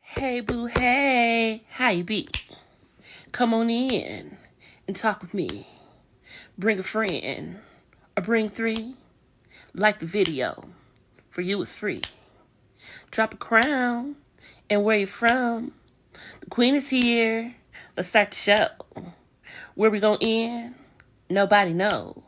Hey boo, hey, how you be? Come on in and talk with me. Bring a friend or bring three. Like the video, for you it's free. Drop a crown and where you from. The queen is here. Let's start the show. Where we gonna end? Nobody know.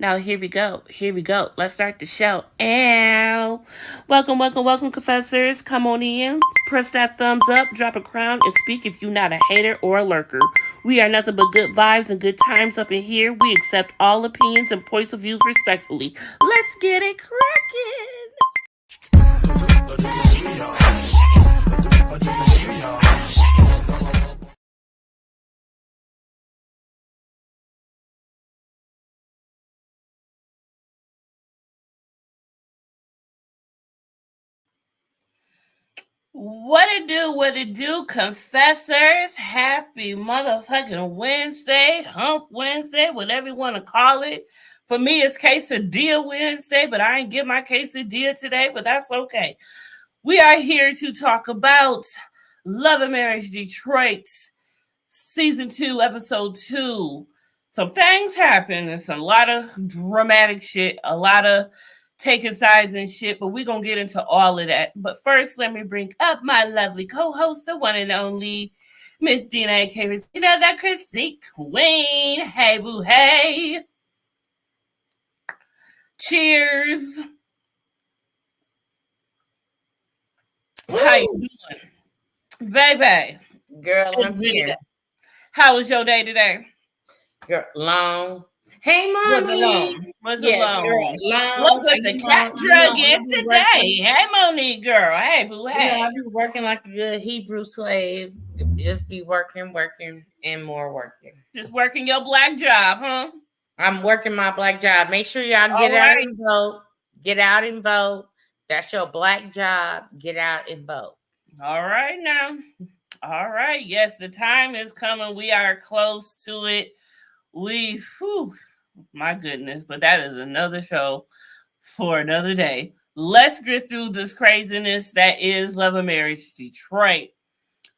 Now here we go. Here we go. Let's start the show. Ow. Welcome, confessors. Come on in. Press that thumbs up, drop a crown, and speak if you're not a hater or a lurker. We are nothing but good vibes and good times up in here. We accept all opinions and points of views respectfully. Let's get it cracking. What it do, confessors? Happy motherfucking Wednesday, hump Wednesday, whatever you want to call it. For me, it's quesadilla Wednesday, but I ain't get my quesadilla today, but that's okay. We are here to talk about Love and Marriage Detroit, Season 2, Episode 2. Some things happen. It's a lot of dramatic shit, a lot of taking sides and shit, but we're going to get into all of that. But first, let me bring up my lovely co-host, the one and only Miss Dina, aka Christina, the Chrissy Queen. Hey, boo, hey. Cheers. Woo. How you doing? Baby. Girl, I'm here. How was your day today? Girl, long. Hey, Mommy. Was it long? Long. Look what the cat drug in today. Hey, Monique, girl. Hey, boo, hey. I've been working like a good Hebrew slave. Just be working, and more working. Just working your black job, huh? I'm working my black job. Make sure y'all get out and vote. Get out and vote. That's your black job. Get out and vote. All right, now. All right. Yes, the time is coming. We are close to it. My goodness, but that is another show for another day. Let's get through this craziness that is Love and Marriage Detroit.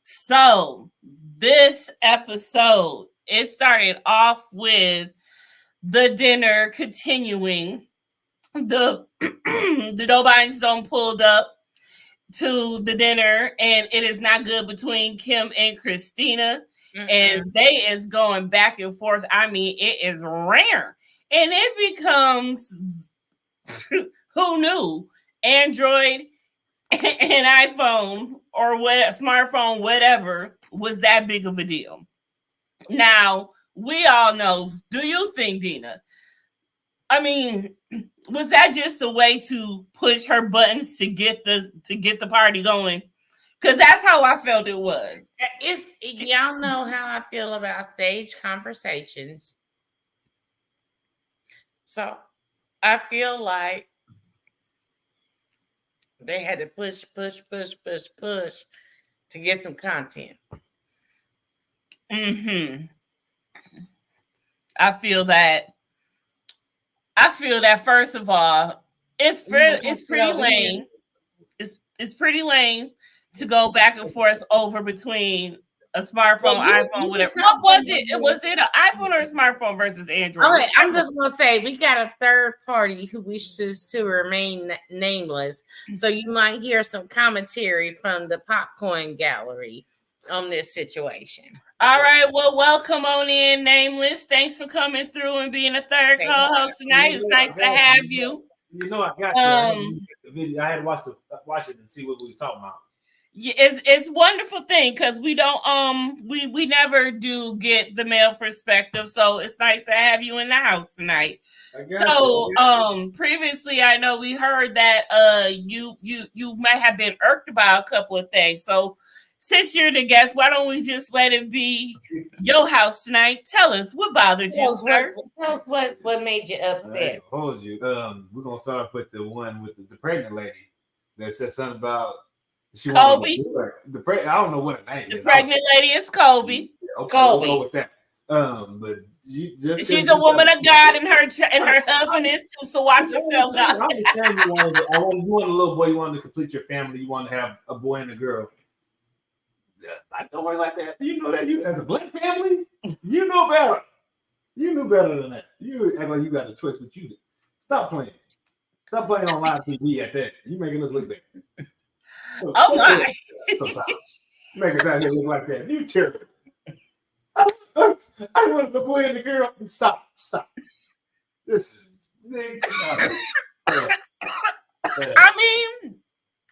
So, this episode, it started off with the dinner continuing. The Doe Bynstone pulled up to the dinner, and it is not good between Kim and Christina. Mm-hmm. And they is going back and forth. I mean, it is rare. And it becomes, who knew? Android and iPhone or what, smartphone, whatever, was that big of a deal. Now, we all know, do you think, Dina? I mean, was that just a way to push her buttons to get the party going? Because that's how I felt it was. Y'all know how I feel about stage conversations. So I feel like they had to push to get some content. Mm-hmm. I feel that first of all, it's pretty lame. It's pretty lame to go back and forth over between a smartphone, iPhone, whatever. What was it? Was it an iPhone or a smartphone versus Android? Okay, I'm just gonna say we got a third party who wishes to remain nameless, so you might hear some commentary from the popcorn gallery on this situation. All right, well, welcome on in, Nameless. Thanks for coming through and being a third co-host tonight. It's nice to have you. You know, I got the video. I had to watch it and see what we was talking about. Yeah, it's a wonderful thing because we don't we never do get the male perspective, so it's nice to have you in the house tonight. So previously I know we heard that you might have been irked about a couple of things. So since you're the guest, why don't we just let it be your house tonight? Tell us what bothered you, sir. Tell us what made you upset. Hold you. We're gonna start off with the one with the pregnant lady that said something about Kobe. I don't know what her name is. The pregnant lady is Kobe. Okay, Kobe. We'll go with that. But she's a woman of God, and her husband is too. So watch yourself. I understand you wanted a little boy. You wanted to complete your family. You want to have a boy and a girl. don't work like that. You know that you as a black family, you know better. You knew better than that. You act like you got a choice, but you did. Stop playing. Stop playing on live TV at that. You making us look bad. Oh my! Sometimes make us out here look like that. You terrible. I wanted the boy and the girl. Stop. This is. I mean,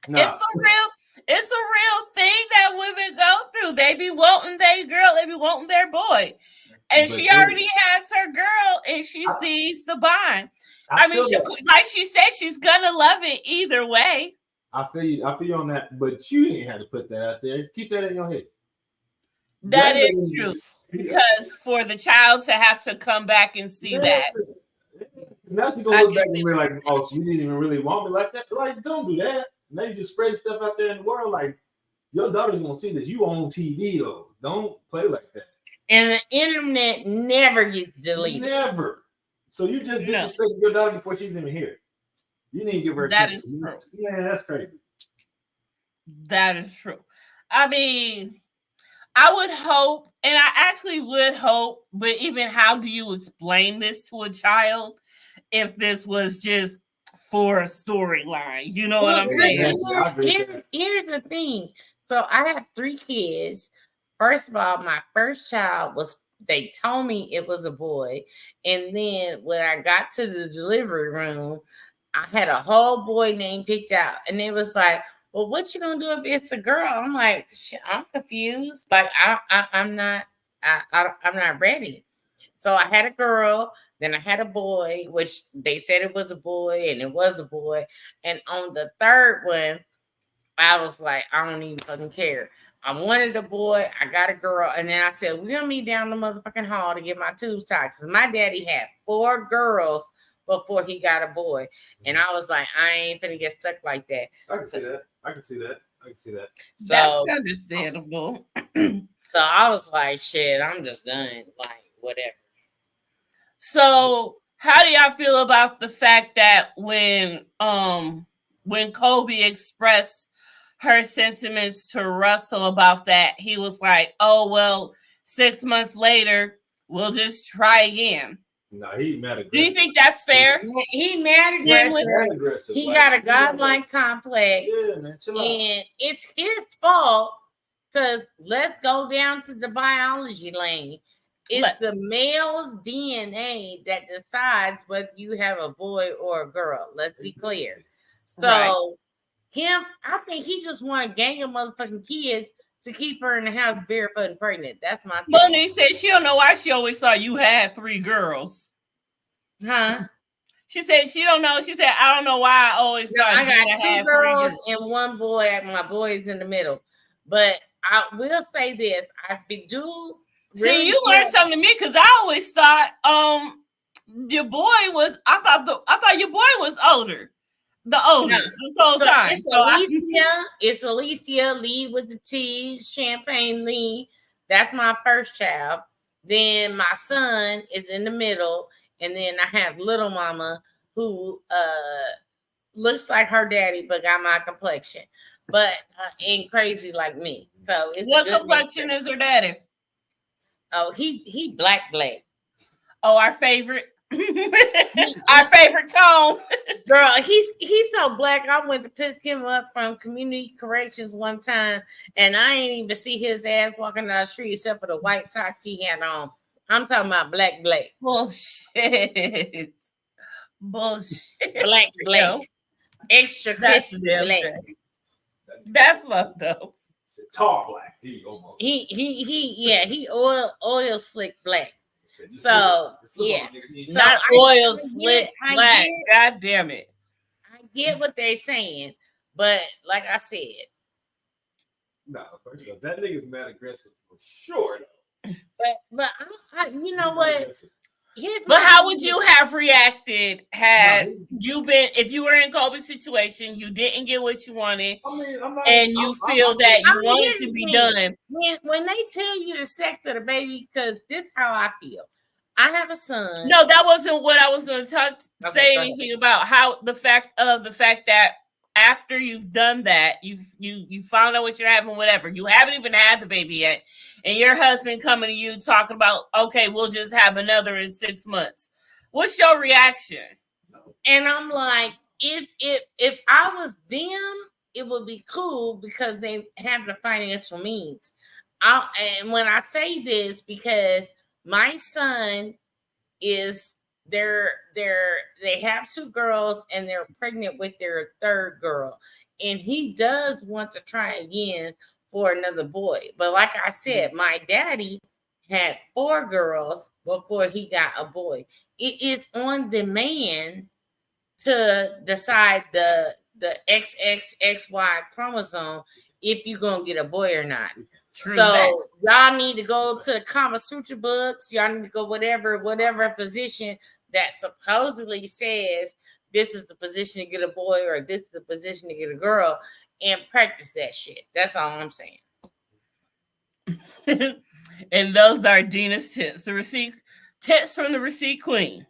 it's a real thing that women go through. They be wanting their girl, they be wanting their boy. And she already has her girl and she sees the bond. I mean, like she said, she's gonna love it either way. I feel you on that, but you didn't have to put that out there. Keep that in your head. That is true. Because for the child to have to come back and see that. Now she's gonna look back and be like, oh, so you didn't even really want me like that. Like, don't do that. Now you just spread stuff out there in the world. Like, your daughter's gonna see that you on TV though. Don't play like that. And the internet never gets deleted. Never. So you just disrespected your daughter before she's even here. You didn't give her that is true. Yeah, that's crazy. That is true. I mean, I would hope, and I actually would hope, but even how do you explain this to a child if this was just for a storyline? You know what I'm saying? Here's the thing. So I have 3 kids. First of all, my first child they told me it was a boy. And then when I got to the delivery room, I had a whole boy name picked out. And it was like, well, what you gonna do if it's a girl? I'm like, I'm confused. Like, I'm not ready. So I had a girl, then I had a boy, which they said it was a boy, and it was a boy. And on the third one, I was like, I don't even fucking care. I wanted a boy, I got a girl, and then I said, we're gonna meet down the motherfucking hall to get my tubes tied. Because my daddy had 4 girls before he got a boy. And I was like, I ain't finna get stuck like that. I can see that. So, that's understandable. So I was like, shit, I'm just done. Like, whatever. So how do y'all feel about the fact that when Kobe expressed her sentiments to Russell about that, he was like, oh, well, 6 months later, we'll just try again? No, he mad aggressive. Do you think that's fair? He mad aggressive. He got a godlike complex. Yeah, man, chill out. And it's his fault, because let's go down to the biology lane. It's the male's DNA that decides whether you have a boy or a girl. Let's be clear. So I think he just want a gang of motherfucking kids to keep her in the house barefoot and pregnant. That's my thing. Monique said she don't know why she always thought you had 3 girls. Huh? She said she don't know. She said, I don't know why I always thought I got 2 girls and 1 boy, and my boy is in the middle. But I will say this. See, you learned something to me, because I always thought your boy was, I thought your boy was older. The oldest this whole time. It's Alicia, Lee with the T, Champagne Lee. That's my first child. Then my son is in the middle. And then I have little mama, who looks like her daddy, but got my complexion. But ain't crazy like me. So it's what complexion is her daddy? Oh, he black. Oh, our favorite. Our favorite tone. Girl, he's so black. I went to pick him up from community corrections one time, and I ain't even see his ass walking down the street except for the white socks he had on. I'm talking about black. Bullshit. Black. Extra crispy black. That's fucked up. It's a tall black. He almost. He oil slick black. So yeah, not oil slick black. God damn it! I get what they're saying, but like I said, no. First of all, that nigga's mad aggressive for sure. But you know what? But how would you have reacted had you been, if you were in Kobe's situation, you didn't get what you wanted, and you feel that you want it to be done? When they tell you the sex of the baby, because this is how I feel. I have a son. No, that wasn't what I was going to say anything about. How the fact that after you've done that, you found out what you're having, whatever. You haven't even had the baby yet, and your husband coming to you talking about, okay, we'll just have another in 6 months. What's your reaction? And I'm like, if I was them, it would be cool because they have the financial means. And when I say this, because my son is they have 2 girls and they're pregnant with their 3rd girl, and he does want to try again for another boy. But like I said, my daddy had 4 girls before he got a boy. It is on the man to decide the XXXY chromosome if you're gonna get a boy or not. True so that. y'all need to go to the Kama Sutra books. Y'all need to go whatever position that supposedly says this is the position to get a boy or this is the position to get a girl, and practice that shit. That's all I'm saying. And those are Dina's tips. The receipt tips from the receipt queen.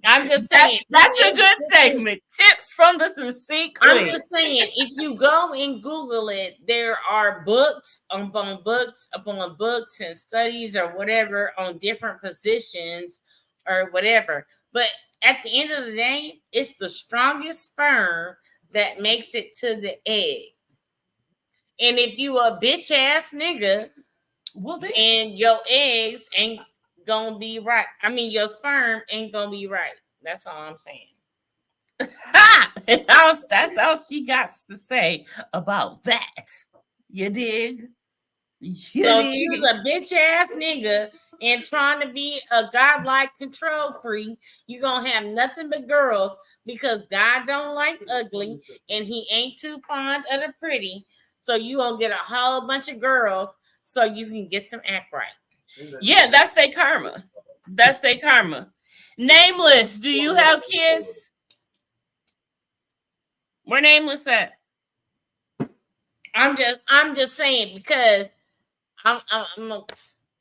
I'm just saying that's a good segment. Tips from the receipt queen. I'm just saying, if you go and Google it, there are books upon books upon books and studies or whatever on different positions or whatever. But at the end of the day, it's the strongest sperm that makes it to the egg. And if you a bitch ass nigga, and your eggs ain't gonna be right. I mean, your sperm ain't gonna be right. That's all I'm saying. That's all she got to say about that. You dig? So if you was a bitch ass nigga and trying to be a godlike control freak, you gonna have nothing but girls because God don't like ugly and he ain't too fond of the pretty. So you gonna get a whole bunch of girls so you can get some act right. Yeah, that's their karma. That's their karma. Nameless, do you have kids? Where Nameless at? I'm just saying because I'm gonna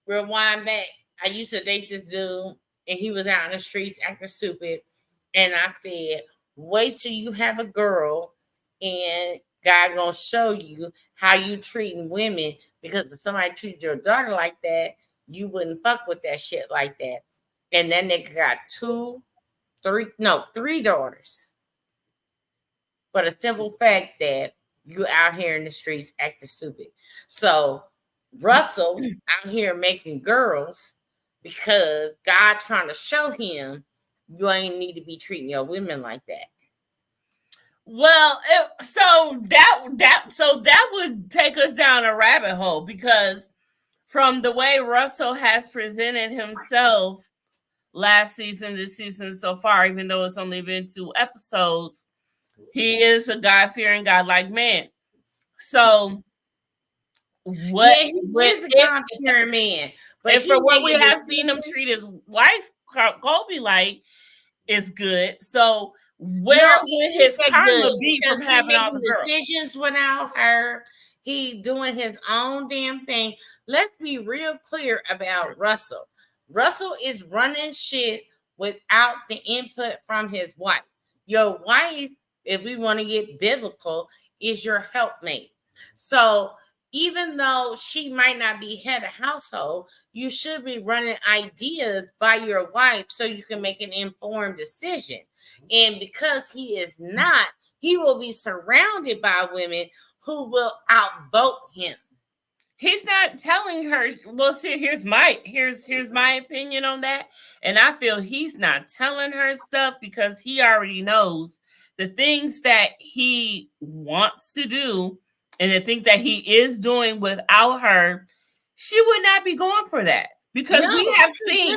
rewind back. I used to date this dude and he was out in the streets acting stupid. And I said, wait till you have a girl and God gonna show you how you treating women, because if somebody treated your daughter like that, you wouldn't fuck with that shit like that. And that nigga got 3 daughters. For the simple fact that you out here in the streets acting stupid. So Russell out here making girls because God trying to show him you ain't need to be treating your women like that. Well, so that would take us down a rabbit hole, because from the way Russell has presented himself last season, this season so far, even though it's only been 2 episodes, he is a God-fearing, godlike man. So what? Yeah, he is a God-fearing man. But for what we have seen him treat his wife, Colby, like, is good. So where would his karma be from having all the girls? Decisions without her? He doing his own damn thing. Let's be real clear about Russell. Russell is running shit without the input from his wife. Your wife, if we want to get biblical, is your helpmate. So even though she might not be head of household, you should be running ideas by your wife so you can make an informed decision. And because he is not, he will be surrounded by women who will outvote him. He's not telling her. Well, see, here's my opinion on that. And I feel he's not telling her stuff because he already knows the things that he wants to do and the things that he is doing without her. She would not be going for that, because we have seen.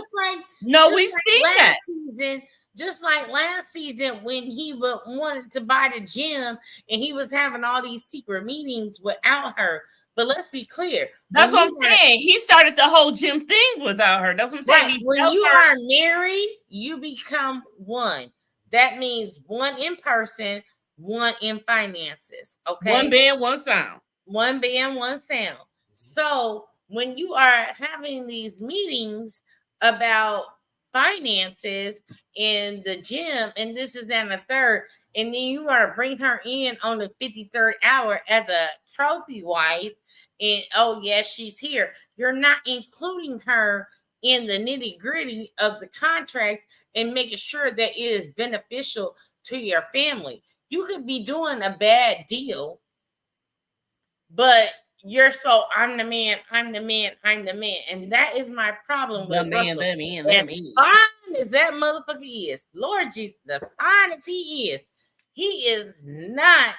We've seen that. Just like last season when he wanted to buy the gym and he was having all these secret meetings without her. But let's be clear. That's what I'm saying. He started the whole gym thing without her. That's what I'm saying. Right. When you are married, you become one. That means one in person, one in finances. Okay. One band, one sound. One band, one sound. So when you are having these meetings about finances in the gym, and this is then the third, and then you are to bring her in on the 53rd hour as a trophy wife, and oh yes, she's here. You're not including her in the nitty gritty of the contracts and making sure that it is beneficial to your family. You could be doing a bad deal, but you're so I'm the man, I'm the man, I'm the man. And that is my problem with Russell. As fine as that motherfucker is, Lord Jesus, the fine as he is not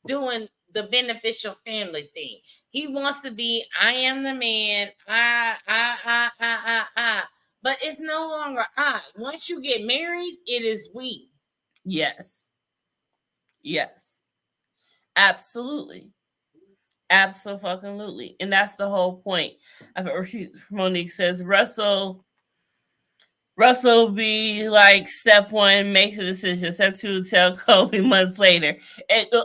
doing the beneficial family thing. He wants to be, I am the man, I. But it's no longer I. Once you get married, it is we. Yes. Yes. Absolutely. Absolutely. And that's the whole point. Monique says Russell be like step one, make the decision. Step two, tell Kobe months later.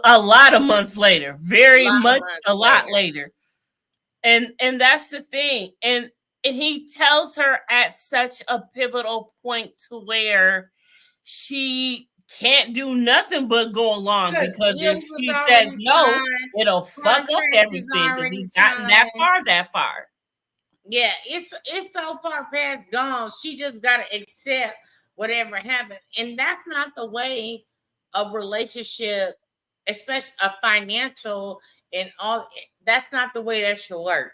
A lot of months later. Very much a lot later. And that's the thing. And he tells her at such a pivotal point to where she can't do nothing but go along, because if she says no, it'll fuck up everything, because he's gotten that far. Yeah, it's so far past gone. She just gotta accept whatever happened. And that's not the way a relationship, especially a financial and all, that's not the way that should work.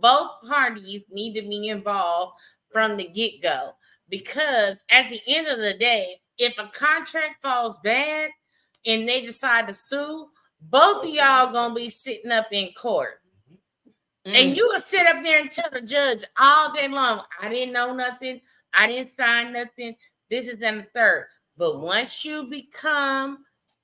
Both parties need to be involved from the get-go, because at the end of the day, if a contract falls bad and they decide to sue, both of y'all gonna be sitting up in court. And you can sit up there and tell the judge all day long, I didn't know nothing, I didn't sign nothing, this is and the third. But once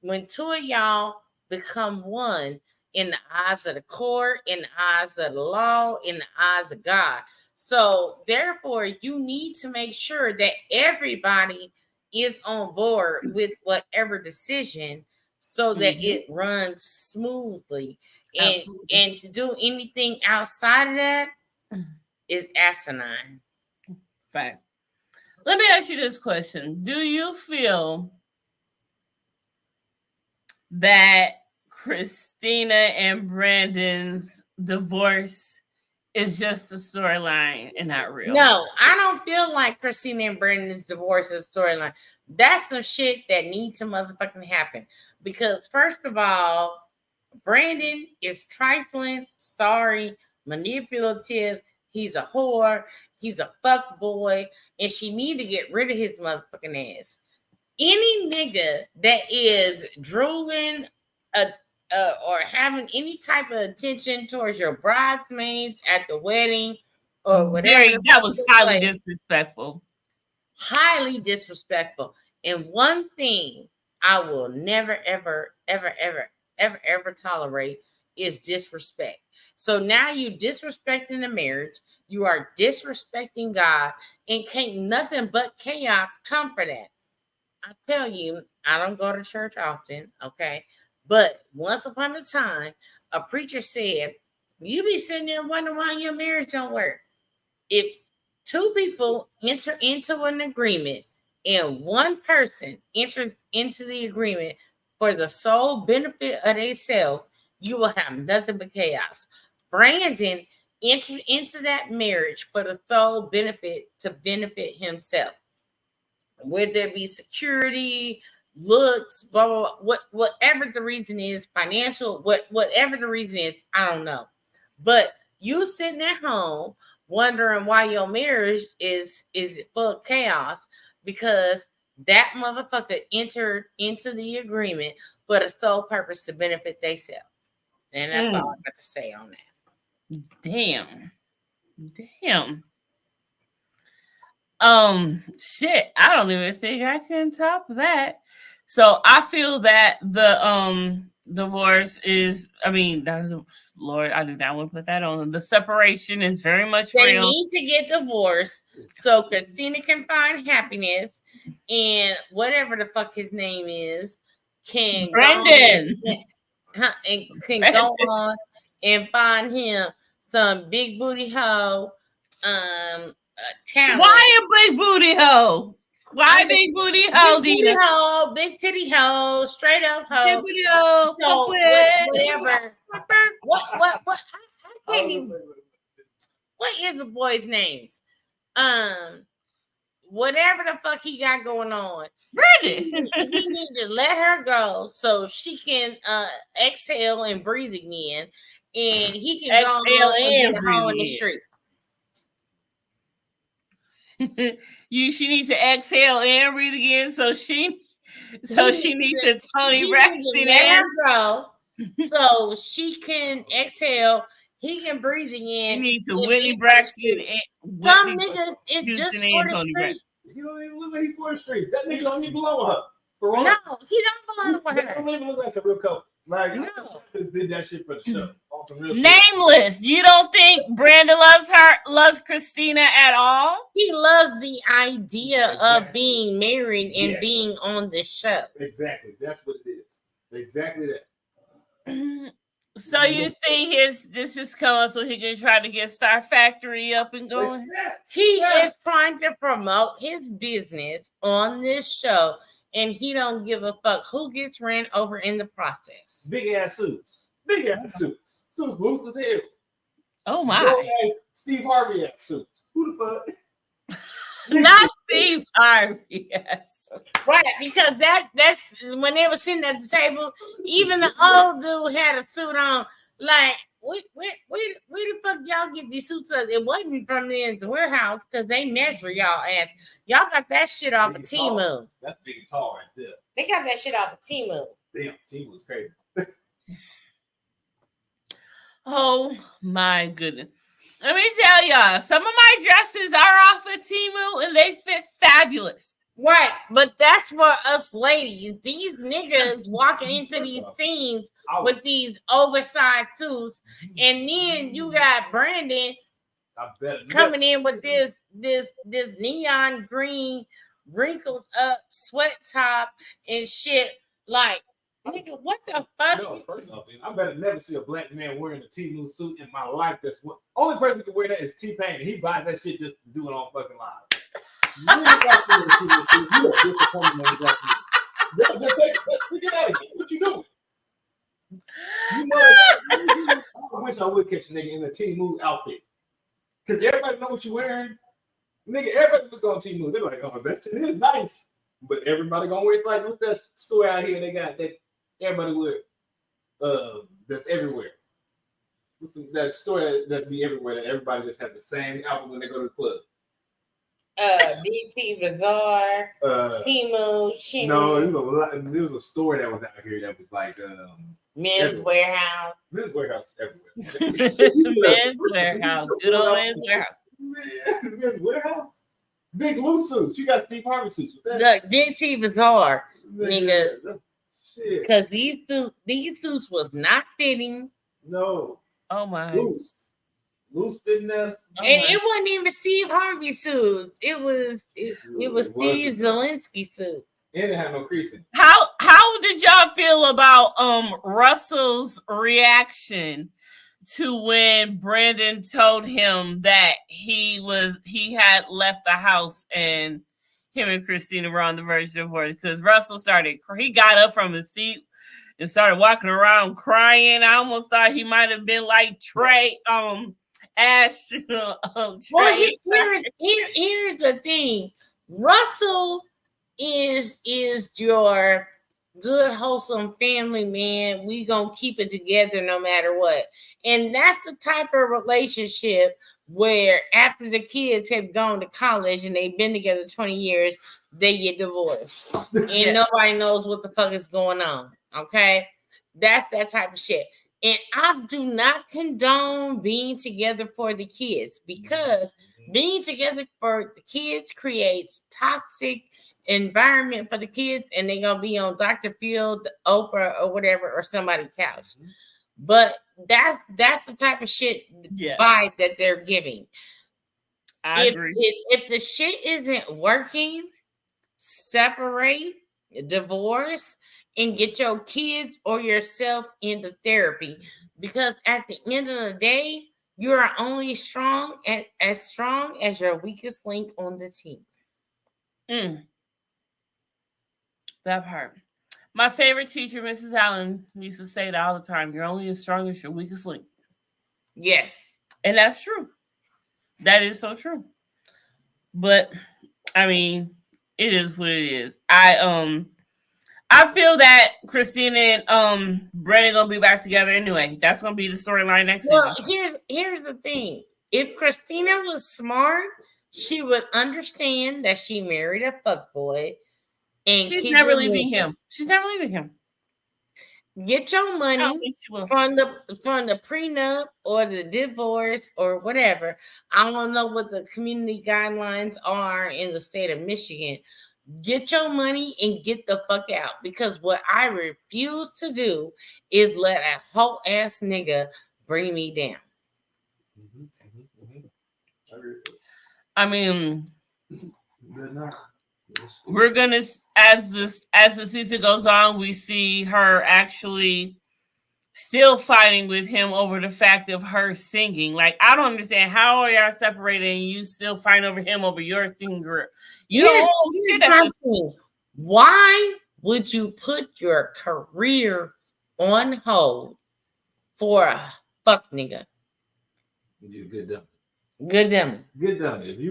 when two of y'all become one in the eyes of the court, in the eyes of the law, in the eyes of God. So therefore, you need to make sure that everybody is on board with whatever decision so that it runs smoothly. And to do anything outside of that is asinine. Fact. Let me ask you this question. Do you feel that Christina and Brandon's divorce is just a storyline and not real? No, I don't feel like Christina and Brandon's divorce is a storyline. That's some shit that needs to motherfucking happen. Because first of all, Brandon is trifling, sorry, manipulative. He's a whore. He's a fuck boy. And she need to get rid of his motherfucking ass. Any nigga that is drooling or having any type of attention towards your bridesmaids at the wedding or whatever. That was highly disrespectful. Highly disrespectful. And one thing I will never, ever, ever, ever, ever, ever tolerate is disrespect. So now you disrespecting the marriage, you are disrespecting God, and can't nothing but chaos come for that. I tell you, I don't go to church often, okay? But once upon a time, a preacher said, you be sitting there wondering why your marriage don't work. If two people enter into an agreement and one person enters into the agreement for the sole benefit of themselves, you will have nothing but chaos. Brandon entered into that marriage for the sole benefit to benefit himself. Whether it be security, looks, blah, blah, blah, whatever the reason is, financial, whatever the reason is, I don't know. But you sitting at home wondering why your marriage is full of chaos because that motherfucker entered into the agreement for the sole purpose to benefit themselves. And that's all I got to say on that. Damn. Shit, I don't even think I can top that. So I feel that the divorce is, Lord, I do not want to put that on. The separation is very much real. They need to get divorced so Christina can find happiness, and whatever the fuck his name is Brandon go on and find him some big booty hoe, talent. Why a big booty hoe? Why big booty hoe, big Dina? booty hoe, big titty hoe, straight up hoe. Big booty hoe. So whatever. What? I can't even. What is the boy's names? Whatever the fuck he got going on. Brandon. He need to let her go so she can exhale and breathe again, and he can Exhale go and and get a hoe in the breathe street. She needs to exhale and breathe again, so she needs to Tony Braxton let her go so she can exhale. He can breathe again. She needs to Whitney Braxton. Some niggas is just for the street. You don't even look like he's for the street. That nigga don't even belong with her. For all no, he don't belong with her. Don't even look like a real couple. Like, no. I did that shit for the show. Nameless. Shit. You don't think Brandon loves Christina at all? He loves the idea of being married and being on the show. Exactly. That's what it is. Exactly that. So you think this is coming so he can try to get Star Factory up and going? He is trying to promote his business on this show, and he don't give a fuck who gets ran over in the process. Big ass suits. Suits loose as hell. Oh my. Steve Harvey ass suits. Who the fuck? Not Steve Harvey. Yes. Right, because that's when they were sitting at the table, even the old dude had a suit on. Like, where the fuck y'all get these suits up? It wasn't from the Men's Warehouse because they measure y'all ass. Y'all got that shit off of Temu. That's big and tall right there. They got that shit off of Temu. Damn, Temu's crazy. Oh my goodness. Let me tell y'all, some of my dresses are off of Temu and they fit fabulous. Right, but that's for us ladies. These niggas walking into these scenes with these oversized suits, and then you got Brandon coming in with this neon green, wrinkled up sweat top and shit. Like, nigga, what the fuck? No, first off, I better never see a black man wearing a Temu suit in my life. That's what only person who can wear that is T-Pain, and he buys that shit just to do it on fucking live. You are disappointed in black people. Get out of here. What you doing? I wish I would catch a nigga in a Temu outfit. Because everybody know what you're wearing. Nigga, everybody look on Temu. They're like, oh, that shit is nice. But everybody gonna wear, it's like, what's that store out here they got that everybody wear? That's everywhere. What's that store that be everywhere that everybody just has the same outfit when they go to the club? DT Bazaar, Temu, Shin. No, there was a store that was out here that was like Men's Warehouse. Men's Warehouse everywhere. Men's Warehouse. Good old Men's Warehouse. Men's Warehouse? Big loose suits. You got Steve Harvey suits with that. Look, DT Bazaar, nigga. Because these suits was not fitting. No. Oh my. Loose fitness. Oh and it wasn't even Steve Harvey suits. It was Steve Zelensky suit. And it had no creasing. How did y'all feel about Russell's reaction to when Brandon told him that he had left the house and him and Christina were on the verge of divorce? Because Russell he got up from his seat and started walking around crying. I almost thought he might have been like Trey. Ash. Well, here's the thing. Russell is your good, wholesome family man. We gonna keep it together no matter what. And that's the type of relationship where after the kids have gone to college and they've been together 20 years, they get divorced. And nobody knows what the fuck is going on. Okay? That's that type of shit. And I do not condone being together for the kids, because being together for the kids creates toxic environment for the kids, and they're gonna be on Dr. Phil, Oprah, or whatever, or somebody's couch. But that's the type of shit vibe that they're giving. I agree. If the shit isn't working, separate, divorce, and get your kids or yourself into therapy. Because at the end of the day, You are only as strong as your weakest link on the team. That part. My favorite teacher, Mrs. Allen, used to say that all the time. You're only as strong as your weakest link. Yes. And that's true. That is so true. But I mean, it is what it is. I feel that Christina and Brennan gonna be back together anyway. That's gonna be the storyline next season. Here's the thing. If Christina was smart, she would understand that she married a fuckboy. And she's never leaving him. She's never leaving him. Get your money from the prenup or the divorce or whatever. I don't know what the community guidelines are in the state of Michigan. Get your money and get the fuck out. Because what I refuse to do is let a whole ass nigga bring me down. I mean, we're gonna, as the season goes on, we see her actually still fighting with him over the fact of her singing. Like, I don't understand, how are y'all separated and you still fight over him over your singing career? Why would you put your career on hold for a fuck nigga? You're good dummy. Good dummy. Good dummy.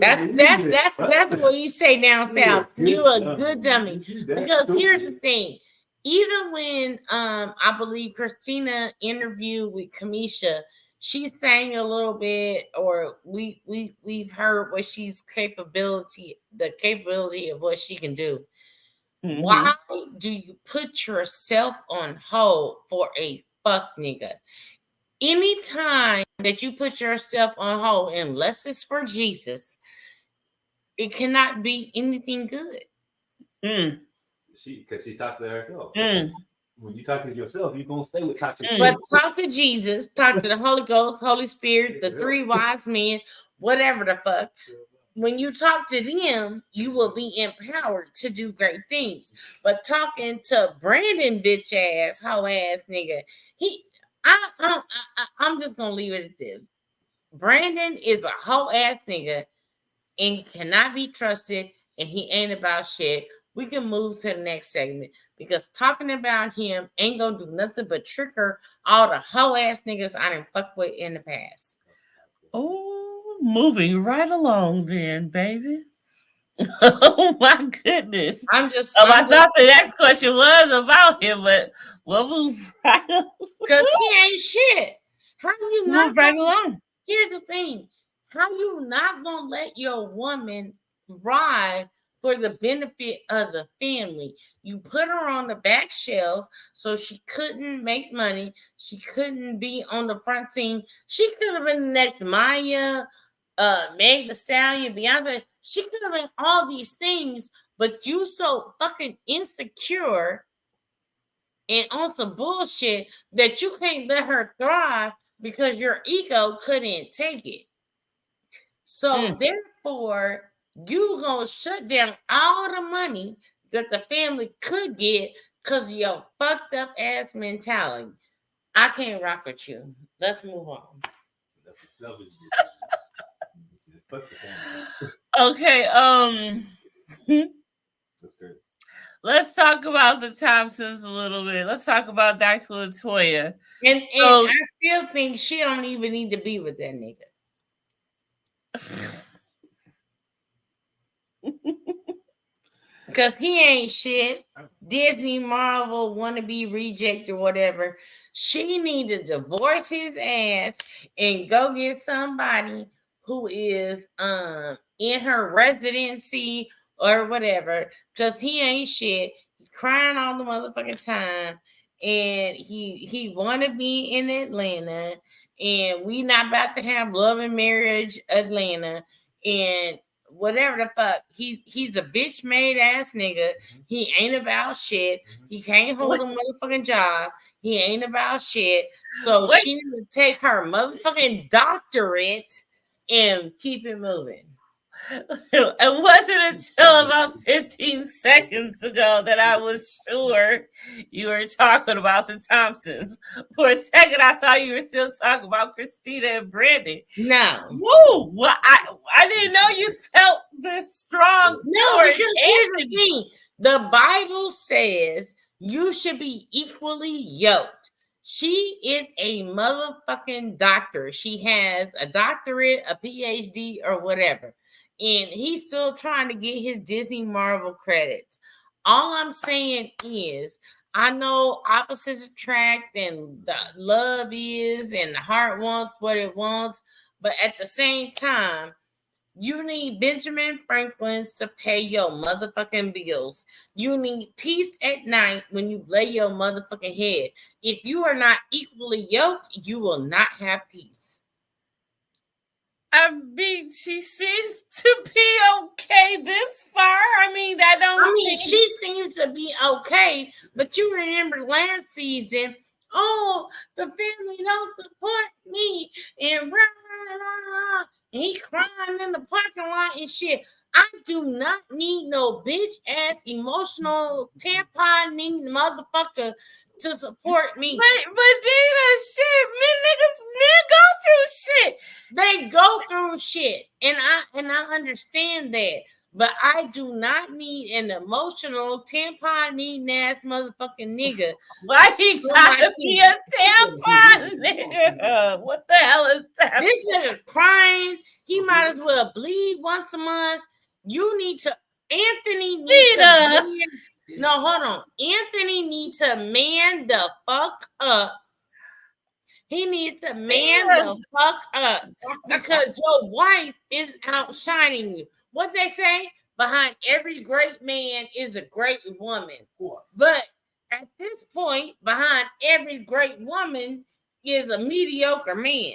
That's what you say down south. You a good dummy. Because here's the thing. Even when I believe Christina interviewed with Kamisha, she sang a little bit, or we've heard what she's the capability of what she can do. Mm-hmm. Why do you put yourself on hold for a fuck nigga? Anytime that you put yourself on hold, unless it's for Jesus, it cannot be anything good. Because she talks to herself. When you talk to yourself, you're going to stay with talking to But talk to Jesus, talk to the Holy Ghost, Holy Spirit, the three wise men, whatever the fuck. When you talk to them, you will be empowered to do great things. But talking to Brandon bitch ass, hoe ass nigga, I'm just gonna leave it at this. Brandon is a hoe ass nigga and cannot be trusted, and he ain't about shit. We can move to the next segment, because talking about him ain't gonna do nothing but trigger all the hoe ass niggas I done fucked with in the past. Oh, moving right along then, baby. Oh my goodness. I thought the next question was about him, but we'll move right along. Because he ain't shit. How you not right along? Here's the thing. How you not gonna let your woman thrive for the benefit of the family? You put her on the back shelf so she couldn't make money. She couldn't be on the front scene. She could have been the next Maya, Meg Thee Stallion, Beyonce. She could have been all these things, but you so fucking insecure and on some bullshit that you can't let her thrive because your ego couldn't take it. So therefore, you gonna shut down all the money that the family could get because of your fucked up ass mentality. I can't rock with you. Let's move on. That's a selfish. Okay, that's great. Let's talk about the Thompsons a little bit. Let's talk about Dr. LaToya. And I still think she don't even need to be with that nigga. Because he ain't shit. Disney, Marvel, wannabe reject or whatever. She need to divorce his ass and go get somebody who is in her residency or whatever. Because he ain't shit. He's crying all the motherfucking time. And he want to be in Atlanta. And we not about to have love and marriage Atlanta. And whatever the fuck, he's a bitch made ass nigga. He ain't about shit. He can't hold a motherfucking job. He ain't about shit. So she needs to take her motherfucking doctorate and keep it moving. It wasn't until about 15 seconds ago that I was sure you were talking about the Thompsons. For a second, I thought you were still talking about Christina and Brandon. No. Woo! Well, I didn't know you felt this strong. No, because here's the thing. The Bible says you should be equally yoked. She is a motherfucking doctor. She has a doctorate, a PhD, or whatever. And he's still trying to get his Disney Marvel credits. All I'm saying is, I know opposites attract and the love is and the heart wants what it wants. But at the same time, you need Benjamin Franklin's to pay your motherfucking bills. You need peace at night when you lay your motherfucking head. If you are not equally yoked, you will not have peace. I mean, she seems to be okay this far. I mean, that don't. I mean, she seems to be okay, but you remember last season, oh, the family don't support me, and and he crying in the parking lot and shit. I do not need no bitch ass emotional tampon needing motherfucker to support me. But Dina, shit, men go through shit. They go through shit, and I understand that. But I do not need an emotional tampon needing ass motherfucking nigga. Why he gotta be a tampon nigga? What the hell is that? This nigga crying. He might as well bleed once a month. You need to. Anthony needs to. No, hold on. Anthony needs to man the fuck up. He needs to man the fuck up because your wife is outshining you. What they say? Behind every great man is a great woman. But at this point, behind every great woman is a mediocre man.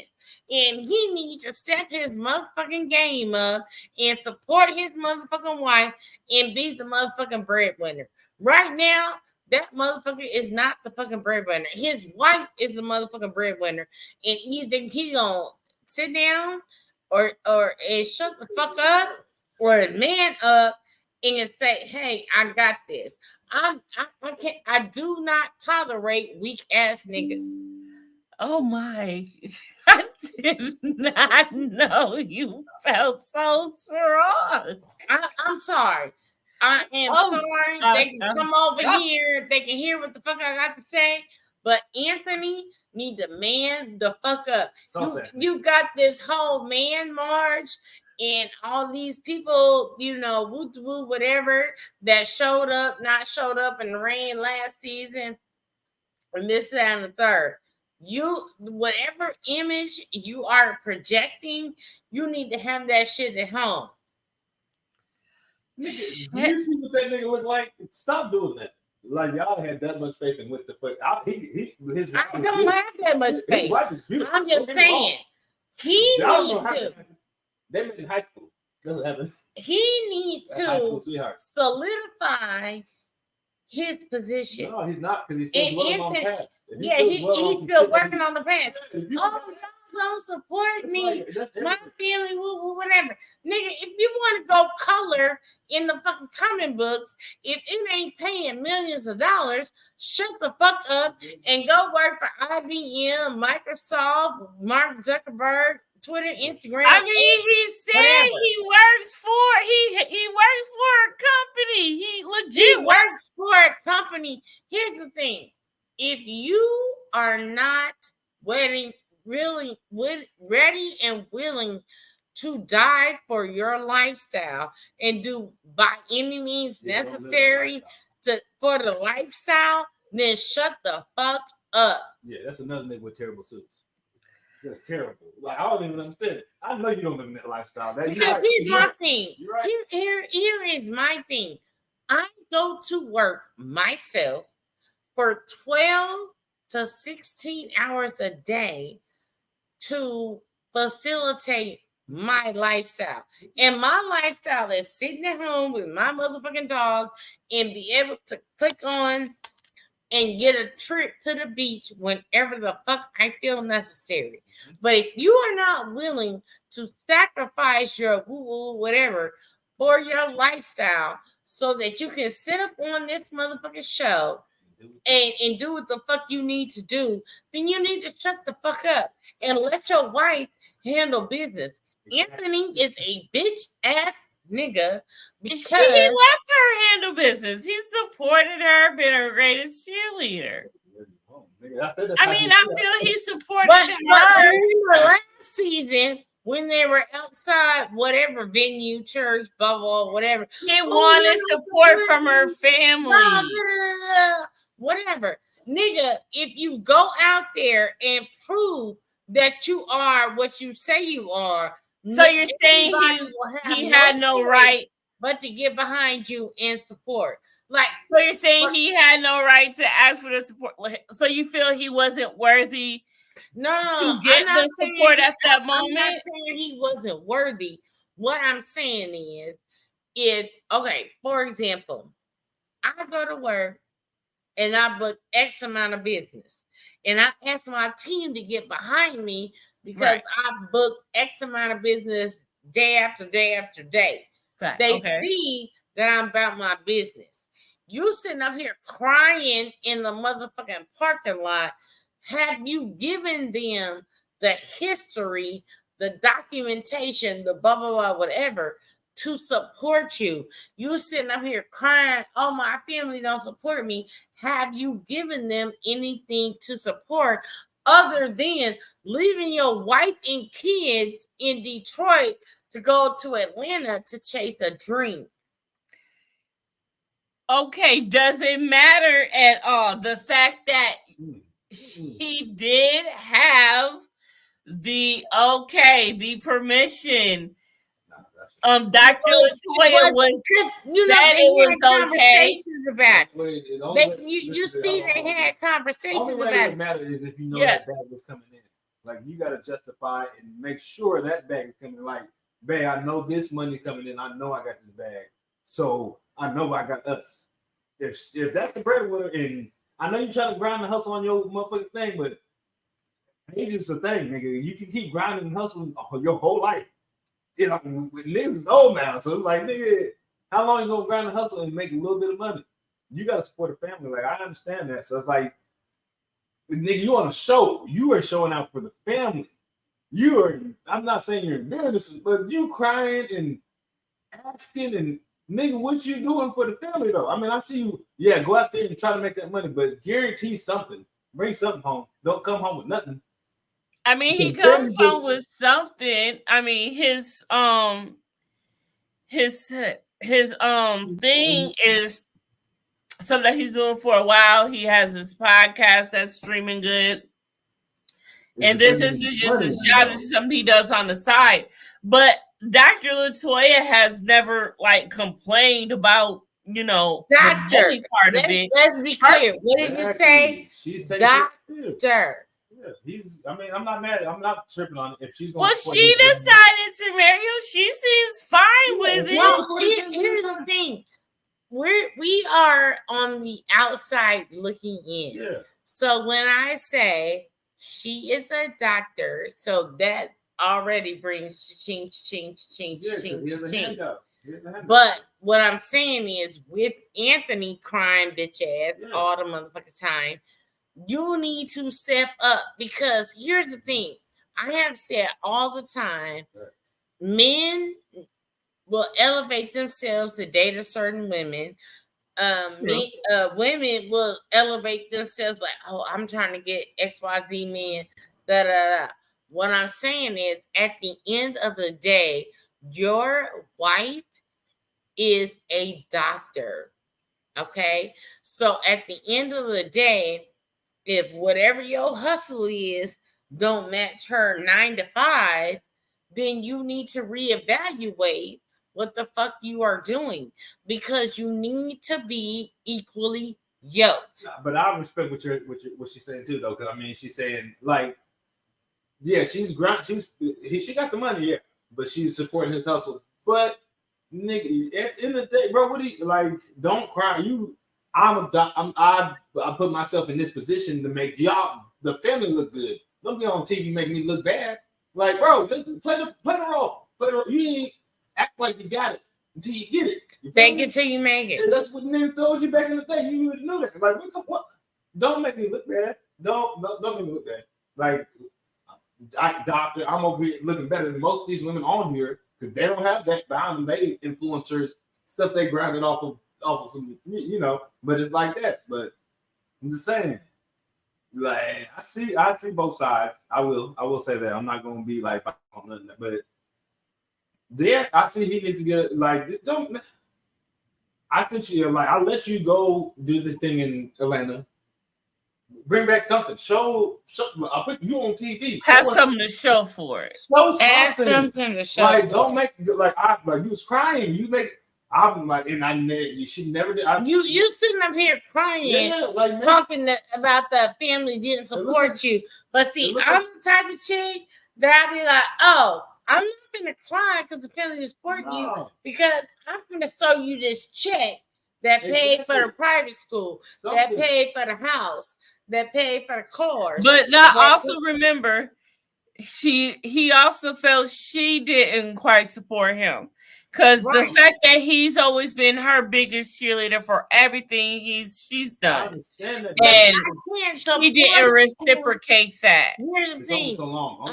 And he needs to step his motherfucking game up and support his motherfucking wife and be the motherfucking breadwinner. Right now, that motherfucker is not the fucking breadwinner. His wife is the motherfucking breadwinner. And either he gonna sit down or shut the fuck up or man up and say, hey, I got this. I do not tolerate weak ass niggas. Oh my, I did not know you felt so strong. I'm sorry. I am sorry. They can come over here. They can hear what the fuck I got to say. But Anthony need to man the fuck up. You got this whole man march and all these people, woo whatever, that showed up, not showed up in the rain last season, and this, that, and the third. Whatever image you are projecting, you need to have that shit at home. Nigga, do you see what that nigga look like? Stop doing that. Like y'all had that much faith in what the fuck. I don't have that much faith. His wife is beautiful. I'm just saying. He needs to. They met in high school. That's what happened. He needs to solidify his position. No, he's not, because he's still working on the past. He's still working on the past. Y'all don't support me. My family, whatever. Nigga, if you want to go color in the fucking comic books, if it ain't paying millions of dollars, shut the fuck up and go work for IBM, Microsoft, Mark Zuckerberg, Twitter, Instagram. I mean, he said he works for a company. He legit works for a company. Here's the thing: if you are not ready and willing to die for your lifestyle and do by any means necessary for the lifestyle, then shut the fuck up. Yeah, that's another nigga with terrible suits. That's terrible. Like, I don't even understand it. I know you don't live in that lifestyle. Because here's my thing. Here is my thing. I go to work myself for 12 to 16 hours a day to facilitate my lifestyle. And my lifestyle is sitting at home with my motherfucking dog and be able to click on and get a trip to the beach whenever the fuck I feel necessary. But if you are not willing to sacrifice your whatever for your lifestyle so that you can sit up on this motherfucking show and do what the fuck you need to do, then you need to shut the fuck up and let your wife handle business. Anthony is a bitch ass nigga because He left her handle business. He supported her, been her greatest cheerleader. I mean, I feel he supported her. Remember last season when they were outside whatever venue, church, blah blah, whatever. He wanted support from her family. Whatever. Nigga, if you go out there and prove that you are what you say you are, so you're saying he had no right but to get behind you and support. Like, so you're saying he had no right to ask for the support. So you feel he wasn't worthy to get the support at that moment? I'm not saying he wasn't worthy. What I'm saying is okay, for example, I go to work and I book X amount of business. And I ask my team to get behind me because I booked X amount of business day after day after day. Right. They see that I'm about my business. You sitting up here crying in the motherfucking parking lot. Have you given them the history, the documentation, the blah, blah, blah, whatever, to support you? You sitting up here crying, oh, my family don't support me. Have you given them anything to support other than leaving your wife and kids in Detroit to go to Atlanta to chase a dream? Okay, does it matter at all the fact that he did have the permission? Dr. LaToya was, you know, they had conversations about it. You see, they had conversations about it. Only way it matters is if you know that bag is coming in. Like, you got to justify and make sure that bag is coming in. Like, babe, I know this money coming in. I know I got this bag. So I know I got us. If that's the breadwinner, and I know you trying to grind and hustle on your motherfucking thing, but it's just a thing, nigga. You can keep grinding and hustling your whole life. You know, niggas is old now, so it's like, nigga, how long you gonna grind and hustle and make a little bit of money? You gotta support a family. Like, I understand that. So it's like, nigga, you on a show. You are showing out for the family. I'm not saying you're embarrassed, but you crying and asking and nigga, what you doing for the family though? I mean, I see you, go out there and try to make that money, but guarantee something. Bring something home. Don't come home with nothing. I mean, he comes home with something. I mean, his thing is something that he's doing for a while. He has his podcast that's streaming good. And this is just his job. This is something he does on the side. But Dr. LaToya has never complained about, the money part of it. Let's be clear. What did you say? She's Doctor. I'm not mad. I'm not tripping on it. If she's going she decided to marry him, she seems fine with it. Well, here's the thing. We are on the outside looking in. Yeah. So when I say she is a doctor, so that already brings ching. But what I'm saying is, with Anthony crying bitch ass all the motherfucking time, you need to step up, because here's the thing. I have said all the time, men will elevate themselves to date a certain women. Women will elevate themselves like, oh, I'm trying to get XYZ men. What I'm saying is, at the end of the day, your wife is a doctor. Okay? So at the end of the day, if whatever your hustle is don't match her 9 to 5, then you need to reevaluate what the fuck you are doing, because you need to be equally yoked. But I respect what she's saying too, though, because I mean, she's saying she got the money, but she's supporting his hustle. But nigga, at the end of the day, bro, what do you don't cry? I put myself in this position to make y'all, the family, look good. Don't be on TV making me look bad. Like, bro, just play the role. Play the role. You ain't act like you got it until you get it. Fake it till you make it. And that's what niggas told you back in the day. You would know that. Like, what? Don't make me look bad. Don't make me look bad. Like, doctor, I'm over here looking better than most of these women on here because they don't have that behind them. They influencers, stuff they grounded off of some, you know. But it's like that. But I'm just saying, like, I see both sides. I will say that. I'm not gonna be like on nothing, but there, I see he needs to get like don't. I sent you like I'll let you go do this thing in Atlanta. Bring back something. Show. I'll put you on TV. Have something to show for it. Show Add something. something to show. Like, don't make like you was crying. You make. I'm like, and you should never do. You sitting up here crying, like talking about the family didn't support you. But see, I'm the type of chick that I'll be like, oh, I'm not gonna cry because the family is supporting you because I'm gonna show you this check that paid for the private school, that paid for the house, that paid for the cars. But now also remember, he also felt she didn't quite support him. Because the fact that he's always been her biggest cheerleader for everything she's done. And he didn't reciprocate that. Here's the thing. So long.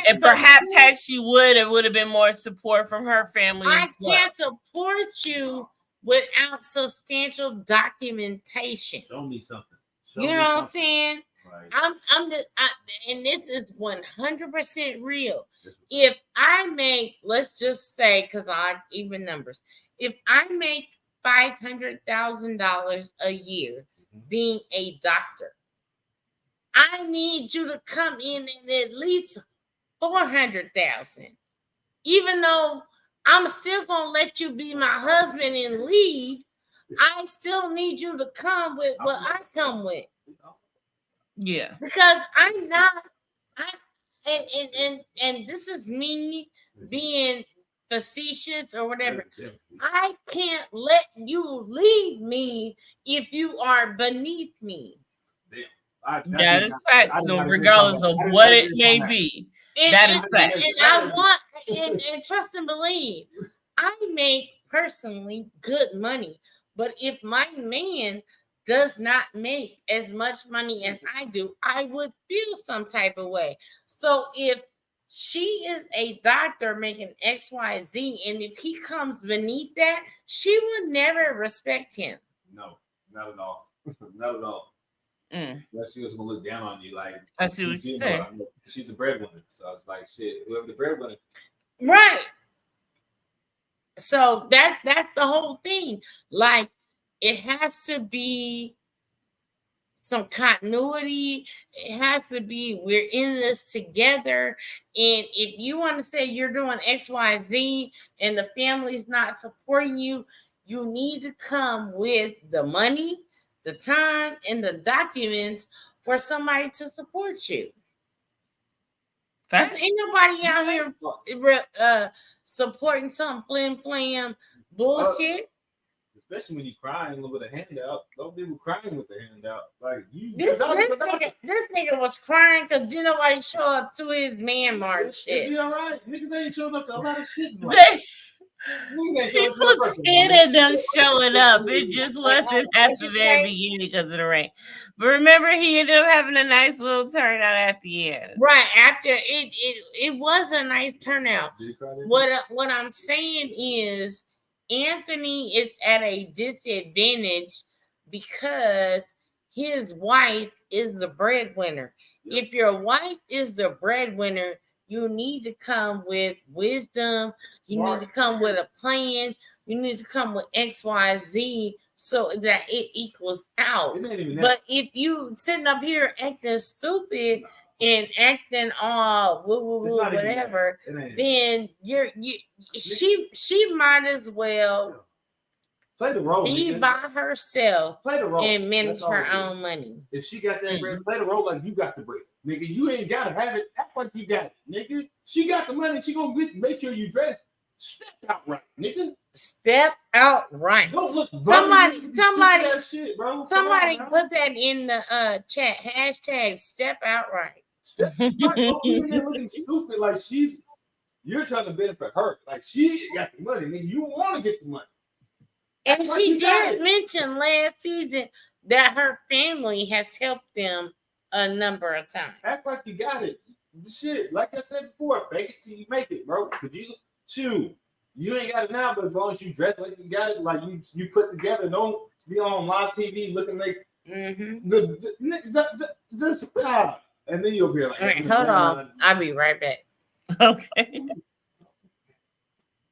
And perhaps had she it would have been more support from her family. I can't support you without substantial documentation. Show me something. You know what I'm saying? Right. And this is 100% real. If I make, let's just say, because I even numbers, if I make $500,000 a year being a doctor, I need you to come in at least $400,000. Even though I'm still gonna let you be my husband and lead, I still need you to come with what I come with. Yeah, because I'm not. And this is me being facetious or whatever. I can't let you lead me if you are beneath me. That is facts, regardless of what it may be. That is facts. And I want and trust and believe. I make personally good money, but if my man does not make as much money as I do, I would feel some type of way. So if she is a doctor making XYZ, and if he comes beneath that, she would never respect him. No, not at all. Not at all. Unless she was gonna look down on you, like I see what you're saying. She's a breadwinner, so I was like, shit, whoever the breadwinner. Right. So that's the whole thing. Like, it has to be some continuity. It has to be, we're in this together. And if you want to say you're doing XYZ and the family's not supporting you, you need to come with the money, the time, and the documents for somebody to support you. Ain't nobody out here supporting some flim bullshit. Especially when you're crying with a handout. Don't be crying with the handout. Like this nigga was crying because didn't nobody show up to his man march shit. It'd be all right. Niggas ain't showing up to a lot of shit. People did them showing up. It just wasn't at the very beginning because of the rain. But remember, he ended up having a nice little turnout at the end. Right after it was a nice turnout. What I'm saying is, Anthony is at a disadvantage because his wife is the breadwinner. Yep. If your wife is the breadwinner, you need to come with wisdom. You need to come with a plan. You need to come with XYZ so that it equals out. But if you sitting up here acting stupid and acting all whatever, then she might as well play the role. Be by herself. Play the role and manage her own money. If she got that bread, play the role like you got the bread. Nigga, you ain't gotta have it. Act like you got it, nigga. She got the money. She gonna make sure you dress. Step out right, nigga. Step out right. Don't look. Somebody that shit, bro. Somebody put that in the chat. Hashtag step out right. Step right. Don't be in there looking stupid like you're trying to benefit her. Like she got the money, nigga. You want to get the money. And she did mention last season that her family has helped them a number of times. Act like you got it. Shit, like I said before, fake it till you make it, bro. Cause you ain't got it now, but as long as you dress like you got it, like you put together, don't be on live TV looking like just stop. And then you'll be like, right, hold on. I'll be right back. Okay.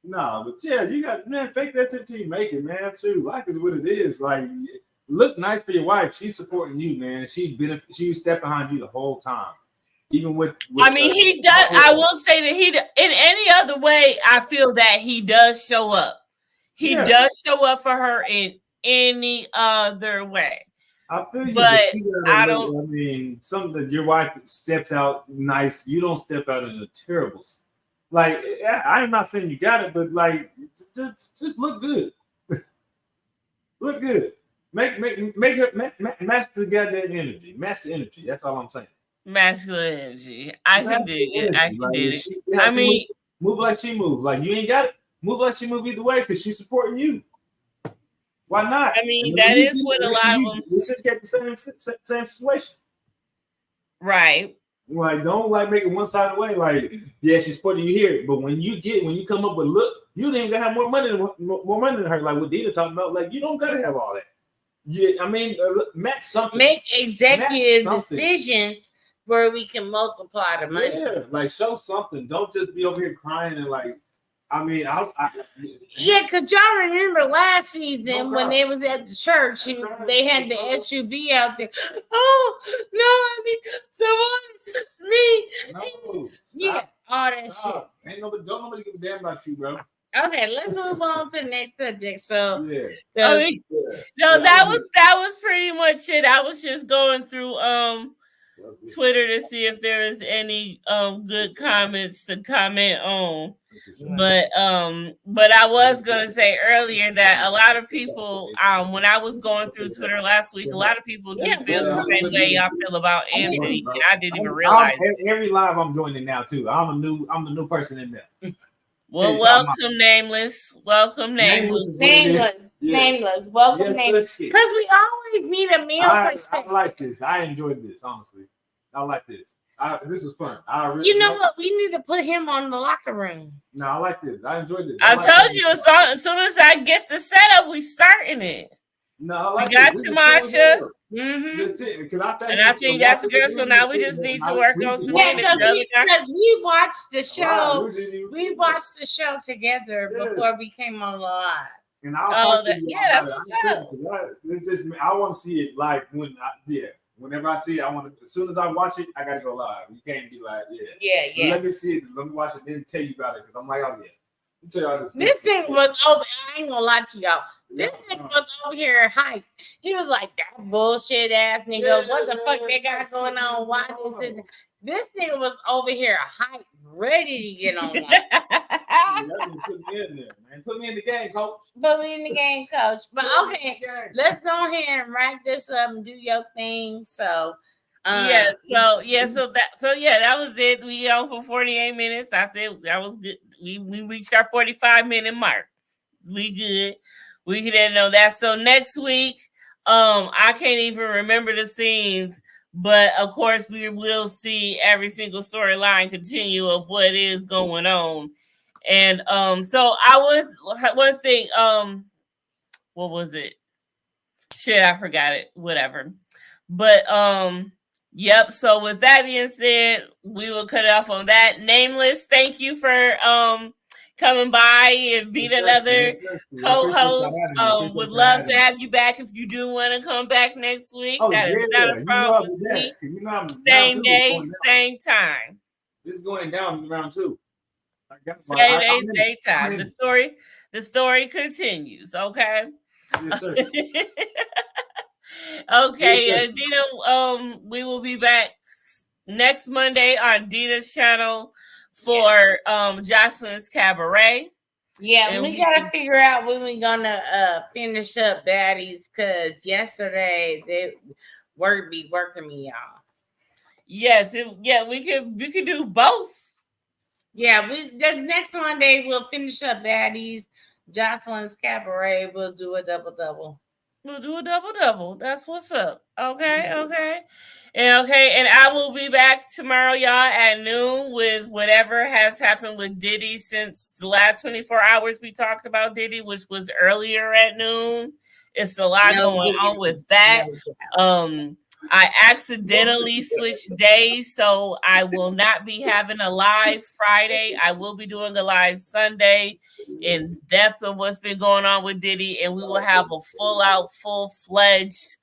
Nah, but yeah, you got fake that shit till you make it, man. Shoot, life is what it is. Like, look nice for your wife. She's supporting you, man. She stepped behind you the whole time. Even with I mean, he does. I will say that in any other way, I feel that he does show up. He does show up for her in any other way. I feel you, but I don't. I mean, something that your wife steps out nice. You don't step out in a terrible. Like, I'm not saying you got it, but like, just look good. Look good. Make match the goddamn energy. Match the energy. That's all I'm saying. Masculine energy. I can dig it. I can dig it. I mean, move like she moves. Like, you ain't got it. Move like she move either way because she's supporting you. Why not? I mean, that is what a lot of them. We should get the same situation. Right. Like, don't like make it one sided way. Like, yeah, she's supporting you here, but when you come up with look, you didn't even have more money than her. Like what Dina talking about. Like, you don't gotta have all that. Yeah, I mean, match something. Make executive decisions where we can multiply the money. Yeah, like show something. Don't just be over here crying and like. I mean, yeah, because y'all remember last season when they was at the church and they had the SUV out there. Oh no, I mean, someone, me, yeah, all that shit. Ain't nobody, don't nobody give a damn about you, bro. Okay, let's move on to the next subject. So, that was pretty much it. I was just going through Twitter to see if there was any good comments to comment on. But I was gonna say earlier that a lot of people when I was going through Twitter last week, a lot of people do feel the same way I feel about Anthony. And I didn't even realize every live I'm joining now too. I'm the new person in there. Well, welcome, Nameless. Welcome, Nameless. Nameless. Welcome, Nameless. Because we always need a male perspective. I like this. I enjoyed this, honestly. I like this. This was fun. You know what? We need to put him on the locker room. No, I like this. I enjoyed this. I told you as soon as I get the setup, we starting it. No, I like we got Tamasha. And I think that's good. So now we just need to work on some. Because we watched the show. We watched the show together before we came on the live. And I'll that's what's up. I want to see it like whenever I see it, I want to. As soon as I watch it, I gotta go live. You can't be like, yeah. Let me see it. Let me watch it, then tell you about it. Because I'm like, oh yeah. Tell y'all this thing was over. I ain't gonna lie to y'all. This nigga was over here hyped. He was like, that bullshit ass nigga. What the fuck they got going on? Why this nigga was over here hyped, ready to get on. Put me in there, man. Put me in the game, coach. Put me in the game, coach. But okay, let's go ahead and wrap this up and do your thing. So that was it. We on for 48 minutes. I said that was good. We reached our 45-minute mark. We good. We didn't know that. So next week, I can't even remember the scenes, but of course we will see every single storyline continue of what is going on. And so I was one thing, what was it? Shit, I forgot it. Whatever. But yep. So with that being said, we will cut it off on that. Nameless, thank you for coming by and being another co-host. Would love to have you back if you do want to come back next week. That is not a problem with me. Same day, same time. This is going down round 2. Same day, same time. The story continues. Okay. Yes, sir. Okay, yes, Dina. We will be back next Monday on Dina's channel for Jocelyn's Cabaret. Yeah, And we gotta figure out when we're gonna finish up baddies, because yesterday they be working me, y'all. Yes, we could do both. Yeah, this next Monday we'll finish up baddies. Jocelyn's Cabaret will do a double. We'll do a double. That's what's up. Okay. And I will be back tomorrow, y'all, at noon with whatever has happened with Diddy since the last 24 hours we talked about Diddy, which was earlier at noon. It's a lot going on with that. I accidentally switched days, so I will not be having a live Friday. I will be doing a live Sunday in depth of what's been going on with Diddy, and we will have a full-fledged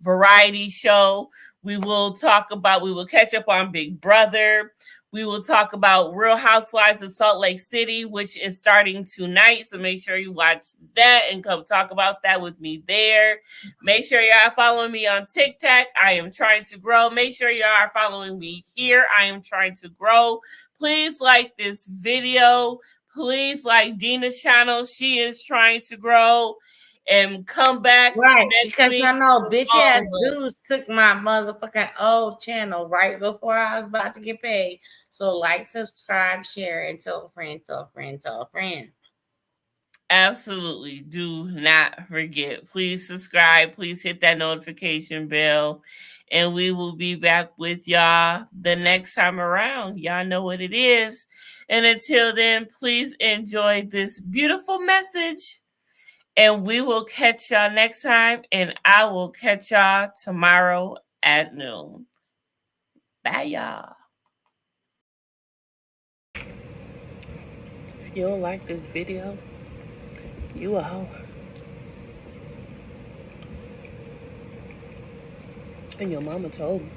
variety show. We will catch up on Big Brother. We will talk about Real Housewives of Salt Lake City, which is starting tonight. So make sure you watch that and come talk about that with me there. Make sure you are following me on TikTok. I am trying to grow. Make sure you are following me here. I am trying to grow. Please like this video. Please like Dina's channel. She is trying to grow. And come back. Right, because y'all know bitch ass Zeus took my motherfucking old channel right before I was about to get paid. So like, subscribe, share, and tell a friend, tell a friend, tell a friend. Absolutely. Do not forget. Please subscribe. Please hit that notification bell. And we will be back with y'all the next time around. Y'all know what it is. And until then, please enjoy this beautiful message. And we will catch y'all next time. And I will catch y'all tomorrow at noon. Bye, y'all. If you don't like this video, you a hoe. And your mama told me.